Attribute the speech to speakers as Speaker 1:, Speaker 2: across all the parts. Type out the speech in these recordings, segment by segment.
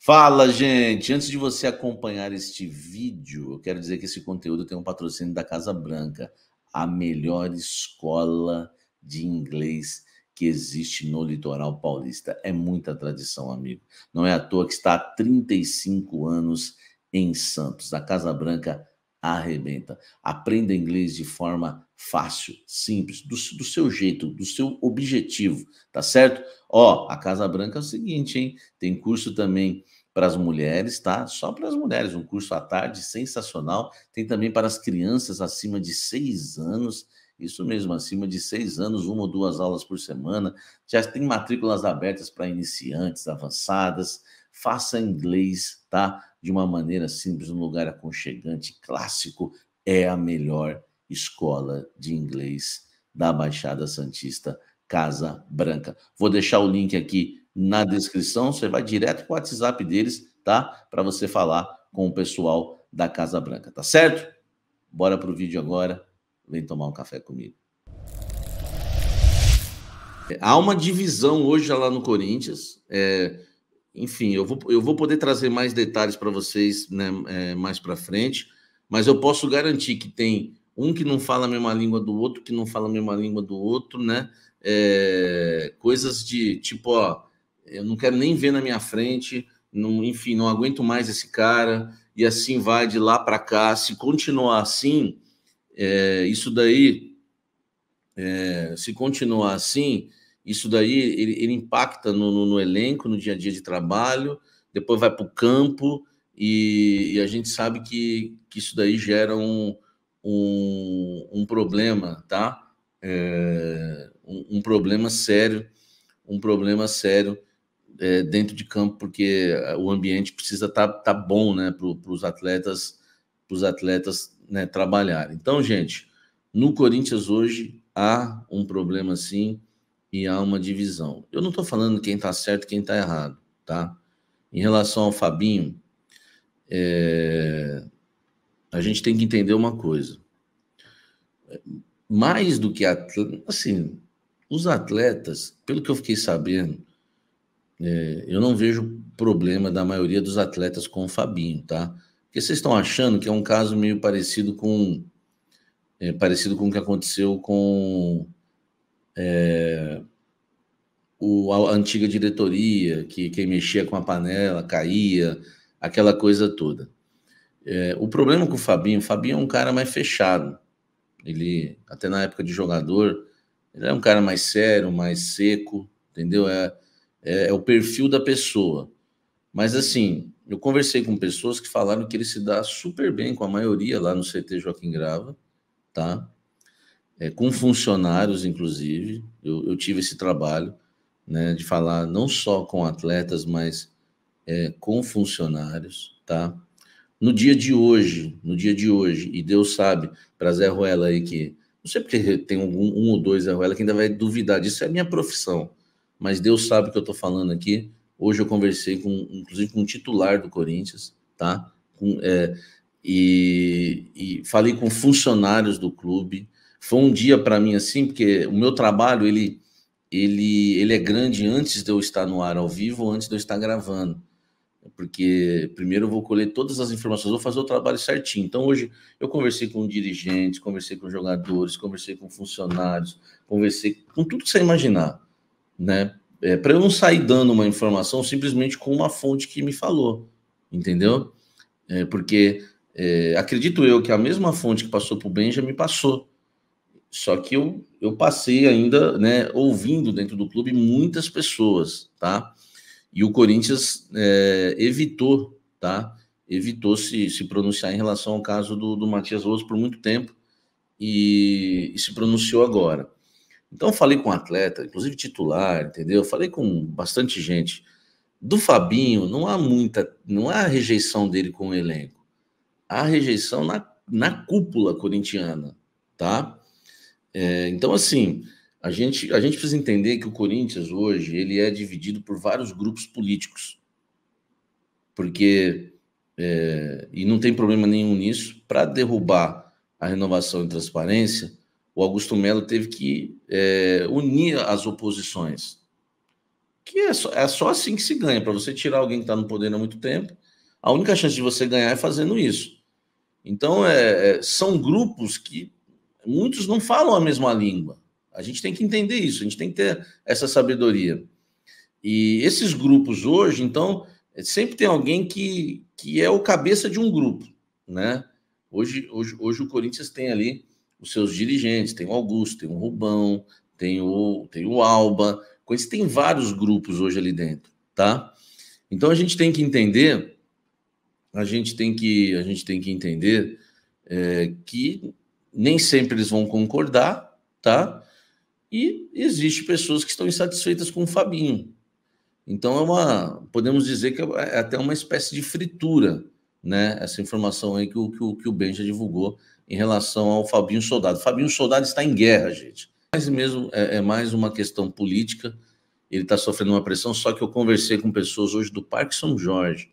Speaker 1: Fala, gente! Antes de você acompanhar este vídeo, eu quero dizer que esse conteúdo tem um patrocínio da Casa Branca, a melhor escola de inglês que existe no litoral paulista. É muita tradição, amigo. Não é à toa que está há 35 anos em Santos. A Casa Branca arrebenta. Aprenda inglês de forma fácil, simples, do seu jeito, do seu objetivo, tá certo? Ó, a Casa Branca é o seguinte, hein? Tem curso também para as mulheres, tá? Só para as mulheres, um curso à tarde sensacional. Tem também para as crianças acima de 6 anos, isso mesmo, acima de 6 anos, 1 ou 2 aulas por semana. Já tem matrículas abertas para iniciantes, avançadas. Faça inglês, tá? De uma maneira simples, num lugar aconchegante, clássico. É a melhor escola de inglês da Baixada Santista, Casa Branca. Vou deixar o link aqui na descrição, você vai direto para o WhatsApp deles, tá? Para você falar com o pessoal da Casa Branca, tá certo? Bora pro vídeo agora, vem tomar um café comigo. Há uma divisão hoje lá no Corinthians, enfim, eu vou poder trazer mais detalhes para vocês, né, mais para frente, mas eu posso garantir que tem um que não fala a mesma língua do outro, que não fala a mesma língua do outro, né? Coisas de tipo, ó, eu não quero nem ver na minha frente, não, enfim, não aguento mais esse cara, e assim vai de lá para cá. Se continuar assim, isso daí, se continuar assim, isso daí ele impacta no elenco, no dia a dia de trabalho, depois vai para o campo, e a gente sabe que isso daí gera um problema, tá? Um problema sério, dentro de campo, porque o ambiente precisa tá bom, né, para os atletas, né, trabalharem. Então, gente, no Corinthians hoje há um problema sim e há uma divisão. Eu não estou falando quem está certo e quem está errado, tá? Em relação ao Fabinho, a gente tem que entender uma coisa. Mais do que assim, os atletas, pelo que eu fiquei sabendo, eu não vejo problema da maioria dos atletas com o Fabinho, tá? Porque vocês estão achando que é um caso meio parecido com o que aconteceu com a antiga diretoria, que quem mexia com a panela caía, aquela coisa toda. O problema com o Fabinho é um cara mais fechado. Ele, até na época de jogador, ele é um cara mais sério, mais seco, entendeu? É o perfil da pessoa. Mas, assim, eu conversei com pessoas que falaram que ele se dá super bem com a maioria lá no CT Joaquim Grava, tá? Com funcionários, inclusive. Eu tive esse trabalho, né, de falar não só com atletas, mas com funcionários, tá? No dia de hoje, e Deus sabe, para Zé Ruela aí que... Não sei porque tem um ou dois Zé Ruela que ainda vai duvidar disso, é a minha profissão. Mas Deus sabe o que eu estou falando aqui. Hoje eu conversei inclusive com um titular do Corinthians, tá? E falei com funcionários do clube. Foi um dia para mim assim, porque o meu trabalho, ele é grande antes de eu estar no ar ao vivo, ou antes de eu estar gravando. Porque primeiro eu vou colher todas as informações, vou fazer o trabalho certinho. Então hoje eu conversei com dirigentes, conversei com jogadores, conversei com funcionários, conversei com tudo que você imaginar, né? Para eu não sair dando uma informação simplesmente com uma fonte que me falou, entendeu? Porque acredito eu que a mesma fonte que passou para o Benja me passou. Só que eu passei ainda, né, ouvindo dentro do clube muitas pessoas, tá? E o Corinthians evitou, tá? Evitou se pronunciar em relação ao caso do Matias Rojas por muito tempo e se pronunciou agora. Então, eu falei com um atleta, inclusive titular, entendeu? Falei com bastante gente. Do Fabinho, não há rejeição dele com o elenco. Há rejeição na cúpula corintiana, tá? Então, assim, a gente precisa entender que o Corinthians hoje ele é dividido por vários grupos políticos, porque e não tem problema nenhum nisso. Para derrubar a renovação e transparência, o Augusto Melo teve que unir as oposições. que é só assim que se ganha. Para você tirar alguém que está no poder há muito tempo, a única chance de você ganhar é fazendo isso. Então, são grupos que muitos não falam a mesma língua. A gente tem que entender isso, a gente tem que ter essa sabedoria. E esses grupos hoje, então, sempre tem alguém que é o cabeça de um grupo, né? Hoje o Corinthians tem ali os seus dirigentes, tem o Augusto, tem o Rubão, tem o Alba, tem vários grupos hoje ali dentro, tá? Então a gente tem que entender, a gente tem que entender que nem sempre eles vão concordar, tá? E existe pessoas que estão insatisfeitas com o Fabinho. Então podemos dizer que é até uma espécie de fritura, né? Essa informação aí que o Ben já divulgou em relação ao Fabinho Soldado. Fabinho Soldado está em guerra, gente. Mas mesmo é mais uma questão política. Ele está sofrendo uma pressão. Só que eu conversei com pessoas hoje do Parque São Jorge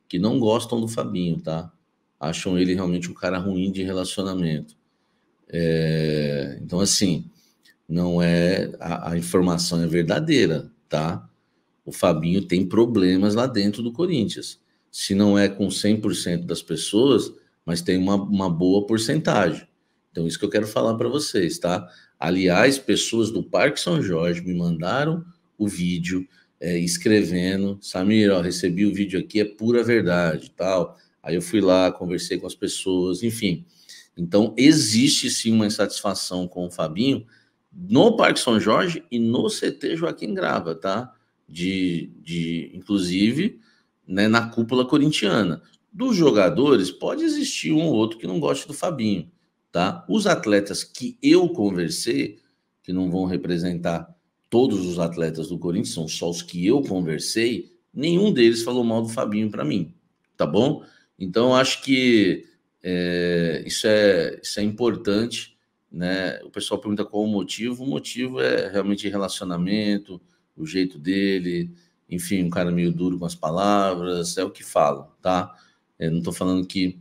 Speaker 1: que não gostam do Fabinho, tá? Acham ele realmente um cara ruim de relacionamento. Então, assim, não é a informação é verdadeira, tá? O Fabinho tem problemas lá dentro do Corinthians. Se não é com 100% das pessoas, mas tem uma boa porcentagem. Então, isso que eu quero falar para vocês, tá? Aliás, pessoas do Parque São Jorge me mandaram o vídeo escrevendo: Samir, ó, recebi o vídeo aqui, é pura verdade, tal. Aí eu fui lá, conversei com as pessoas, enfim. Então, existe sim uma insatisfação com o Fabinho no Parque São Jorge e no CT Joaquim Grava, tá? Inclusive, né, na cúpula corintiana. Dos jogadores, pode existir um ou outro que não goste do Fabinho, tá? Os atletas que eu conversei, que não vão representar todos os atletas do Corinthians, são só os que eu conversei, nenhum deles falou mal do Fabinho para mim, tá bom? Então, acho que isso é importante, né? O pessoal pergunta qual o motivo é realmente relacionamento, o jeito dele, enfim, um cara meio duro com as palavras, é o que falam, tá? Não estou falando que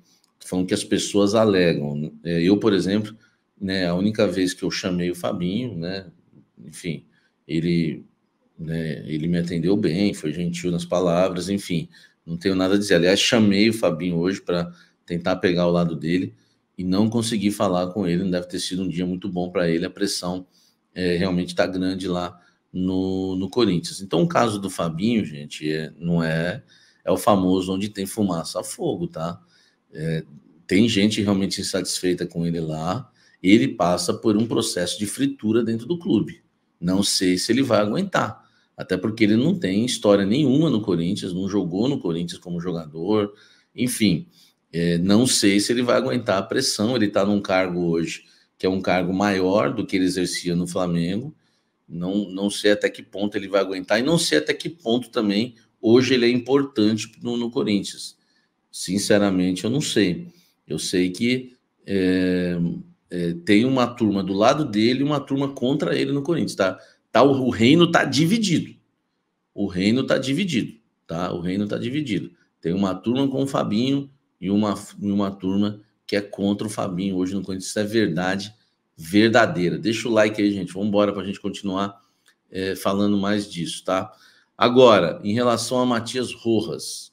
Speaker 1: as pessoas alegam. Eu, por exemplo, né, a única vez que eu chamei o Fabinho, né, enfim, ele me atendeu bem, foi gentil nas palavras, enfim, não tenho nada a dizer. Aliás, chamei o Fabinho hoje para tentar pegar o lado dele e não consegui falar com ele, não deve ter sido um dia muito bom para ele, a pressão realmente está grande lá no Corinthians. Então, o caso do Fabinho, gente, não é o famoso onde tem fumaça a fogo, tá? Tem gente realmente insatisfeita com ele lá, ele passa por um processo de fritura dentro do clube. Não sei se ele vai aguentar, até porque ele não tem história nenhuma no Corinthians, não jogou no Corinthians como jogador, enfim, não sei se ele vai aguentar a pressão. Ele está num cargo hoje que é um cargo maior do que ele exercia no Flamengo. Não sei até que ponto ele vai aguentar e não sei até que ponto também hoje ele é importante no Corinthians. Sinceramente, eu não sei. Eu sei que tem uma turma do lado dele e uma turma contra ele no Corinthians, tá? O reino está dividido. O reino está dividido, tá? O reino está dividido. Tem uma turma com o Fabinho e uma turma que é contra o Fabinho hoje no Corinthians. Isso é verdade verdadeira. Deixa o like aí, gente. Vamos embora para a gente continuar falando mais disso, tá? Agora, em relação a Matias Rojas,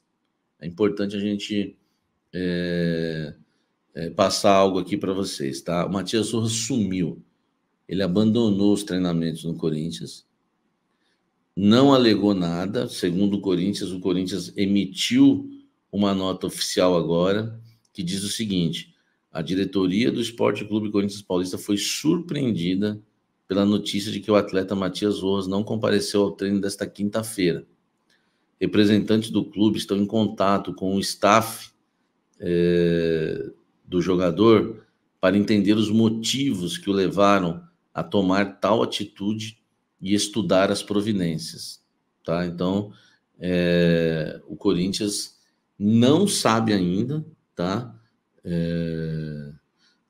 Speaker 1: é importante a gente passar algo aqui para vocês, tá? O Matias Rojas sumiu. Ele abandonou os treinamentos no Corinthians, não alegou nada. Segundo o Corinthians emitiu uma nota oficial agora que diz o seguinte: a diretoria do Esporte Clube Corinthians Paulista foi surpreendida pela notícia de que o atleta Matias Rojas não compareceu ao treino desta quinta-feira. Representantes do clube estão em contato com o staff do jogador para entender os motivos que o levaram a tomar tal atitude e estudar as providências, tá? Então, o Corinthians não sabe ainda, tá?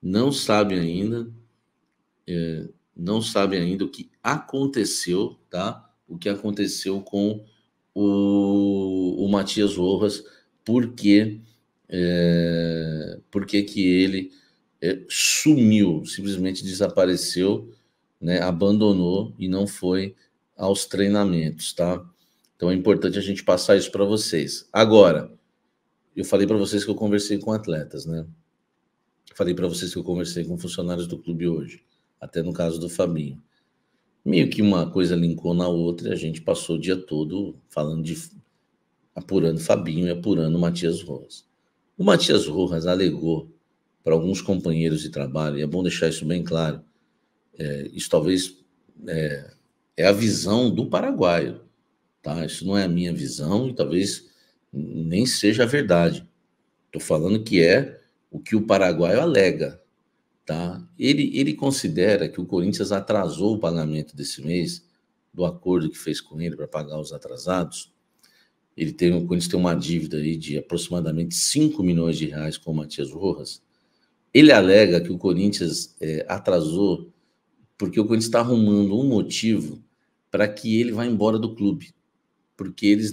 Speaker 1: Não sabe ainda o que aconteceu, tá? O que aconteceu com o Matias Rojas, porque que ele sumiu, simplesmente desapareceu, né? Abandonou e não foi aos treinamentos, tá? Então é importante a gente passar isso para vocês. Agora, eu falei para vocês que eu conversei com atletas, né? Falei para vocês que eu conversei com funcionários do clube hoje, até no caso do Fabinho. Meio que uma coisa linkou na outra e a gente passou o dia todo falando apurando Fabinho e apurando Matias Rojas. O Matias Rojas alegou para alguns companheiros de trabalho, e é bom deixar isso bem claro, isso talvez é a visão do paraguaio, tá? Isso não é a minha visão e talvez nem seja a verdade. Estou falando que é o que o paraguaio alega, tá? Ele considera que o Corinthians atrasou o pagamento desse mês, do acordo que fez com ele para pagar os atrasados. O Corinthians tem uma dívida aí de aproximadamente 5 milhões de reais com o Matias Rojas. Ele alega que o Corinthians atrasou porque o Corinthians está arrumando um motivo para que ele vá embora do clube. Porque eles,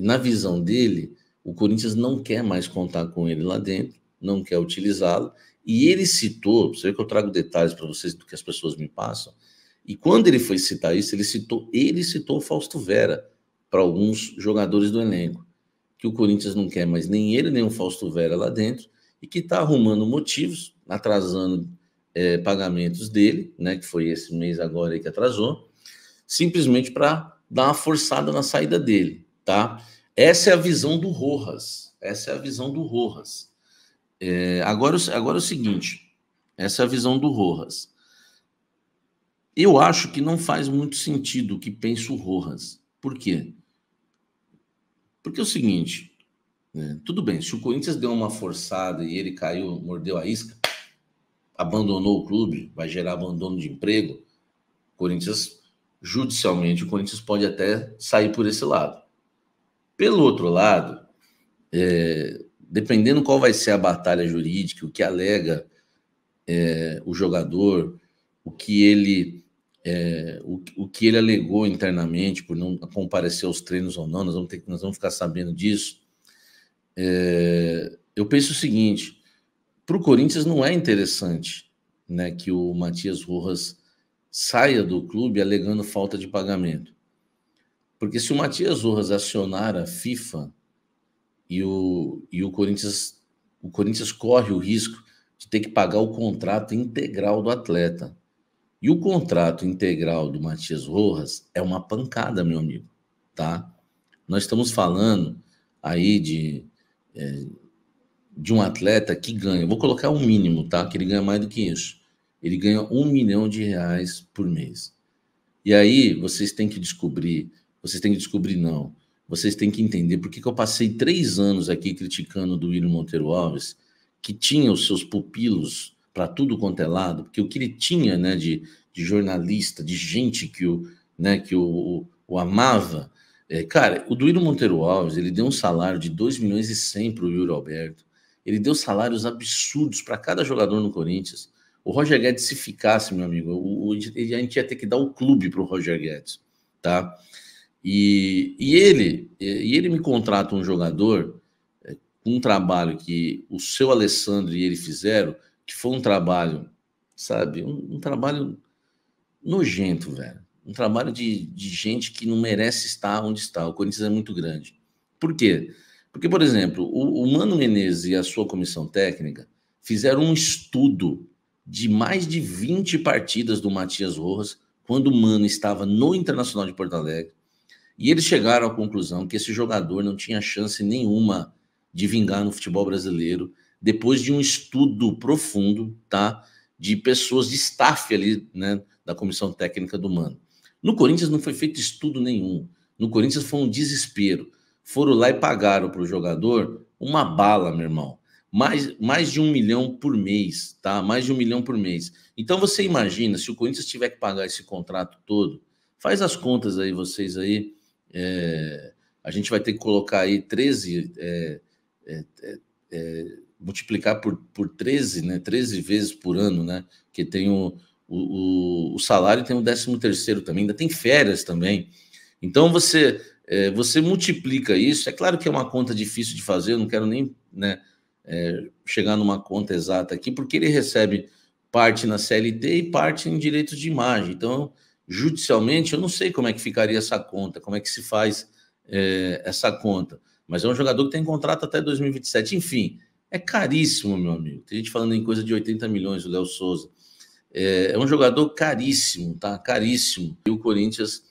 Speaker 1: na visão dele, o Corinthians não quer mais contar com ele lá dentro, não quer utilizá-lo. E ele citou, você vê que eu trago detalhes para vocês do que as pessoas me passam, e quando ele foi citar isso, ele citou o Fausto Vera para alguns jogadores do elenco, que o Corinthians não quer mais nem ele, nem o Fausto Vera lá dentro, e que está arrumando motivos, atrasando pagamentos dele, né, que foi esse mês agora aí que atrasou, simplesmente para dar uma forçada na saída dele, tá? Essa é a visão do Rojas, agora é o seguinte, essa é a visão do Rojas. Eu acho que não faz muito sentido o que pensa o Rojas. Por quê? Porque é o seguinte, né, tudo bem, se o Corinthians deu uma forçada e ele caiu, mordeu a isca, abandonou o clube, vai gerar abandono de emprego, judicialmente, o Corinthians pode até sair por esse lado. Pelo outro lado, dependendo qual vai ser a batalha jurídica, o que alega o jogador, o que ele alegou internamente por não comparecer aos treinos ou não, nós vamos ficar sabendo disso. Eu penso o seguinte, para o Corinthians não é interessante, né, que o Matias Rojas saia do clube alegando falta de pagamento. Porque se o Matias Rojas acionar a FIFA e o Corinthians corre o risco de ter que pagar o contrato integral do atleta. E o contrato integral do Matias Rojas é uma pancada, meu amigo, tá? Nós estamos falando aí de um atleta que ganha, vou colocar um mínimo, tá? Que ele ganha mais do que isso. Ele ganha R$1 milhão por mês. E aí vocês têm que descobrir não, vocês têm que entender por que eu passei 3 anos aqui criticando o Duílio Monteiro Alves, que tinha os seus pupilos para tudo quanto é lado, porque o que ele tinha, né, de jornalista, de gente que o amava. Cara, o Duílio Monteiro Alves, ele deu um salário de 2 milhões e 100 para o Yuri Alberto. Ele deu salários absurdos para cada jogador no Corinthians. O Roger Guedes, se ficasse, meu amigo, a gente ia ter que dar o clube para o Roger Guedes, tá? E ele me contrata um jogador com um trabalho que o seu Alessandro e ele fizeram, que foi um trabalho, sabe, um trabalho nojento, velho. Um trabalho de gente que não merece estar onde está. O Corinthians é muito grande. Por quê? Porque, por exemplo, o Mano Menezes e a sua comissão técnica fizeram um estudo de mais de 20 partidas do Matias Rojas, quando o Mano estava no Internacional de Porto Alegre, e eles chegaram à conclusão que esse jogador não tinha chance nenhuma de vingar no futebol brasileiro, depois de um estudo profundo, tá, de pessoas de staff ali, né, da comissão técnica do Mano. No Corinthians não foi feito estudo nenhum. No Corinthians foi um desespero. Foram lá e pagaram para o jogador uma bala, meu irmão. Mais de 1 milhão por mês, tá? Mais de 1 milhão por mês. Então você imagina, se o Corinthians tiver que pagar esse contrato todo, faz as contas aí, vocês aí. A gente vai ter que colocar aí 13, multiplicar por 13, né? 13 vezes por ano, né? Que tem o salário, tem o 13º também, ainda tem férias também. Então você multiplica isso. É claro que é uma conta difícil de fazer, eu não quero nem, né, chegar numa conta exata aqui, porque ele recebe parte na CLT e parte em direitos de imagem. Então Judicialmente, eu não sei como é que ficaria essa conta, como é que se faz essa conta. Mas é um jogador que tem contrato até 2027. Enfim, é caríssimo, meu amigo. Tem gente falando em coisa de 80 milhões, o Léo Souza. É um jogador caríssimo, tá? Caríssimo. E o Corinthians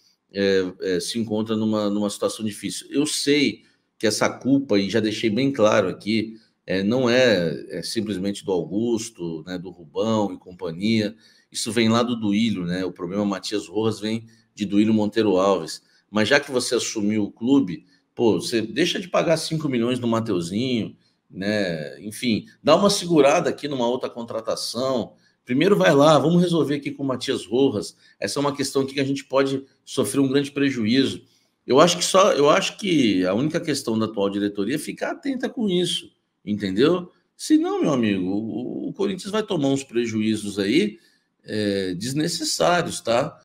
Speaker 1: se encontra numa situação difícil. Eu sei que essa culpa, e já deixei bem claro aqui, não é simplesmente do Augusto, né, do Rubão e companhia. Isso vem lá do Duílio, né? O problema Matias Rojas vem de Duílio Monteiro Alves. Mas já que você assumiu o clube, pô, você deixa de pagar 5 milhões no Mateuzinho, né? Enfim, dá uma segurada aqui numa outra contratação. Primeiro vai lá, vamos resolver aqui com o Matias Rojas. Essa é uma questão aqui que a gente pode sofrer um grande prejuízo. Eu acho que a única questão da atual diretoria é ficar atenta com isso, entendeu? Se não, meu amigo, o Corinthians vai tomar uns prejuízos aí desnecessários, tá?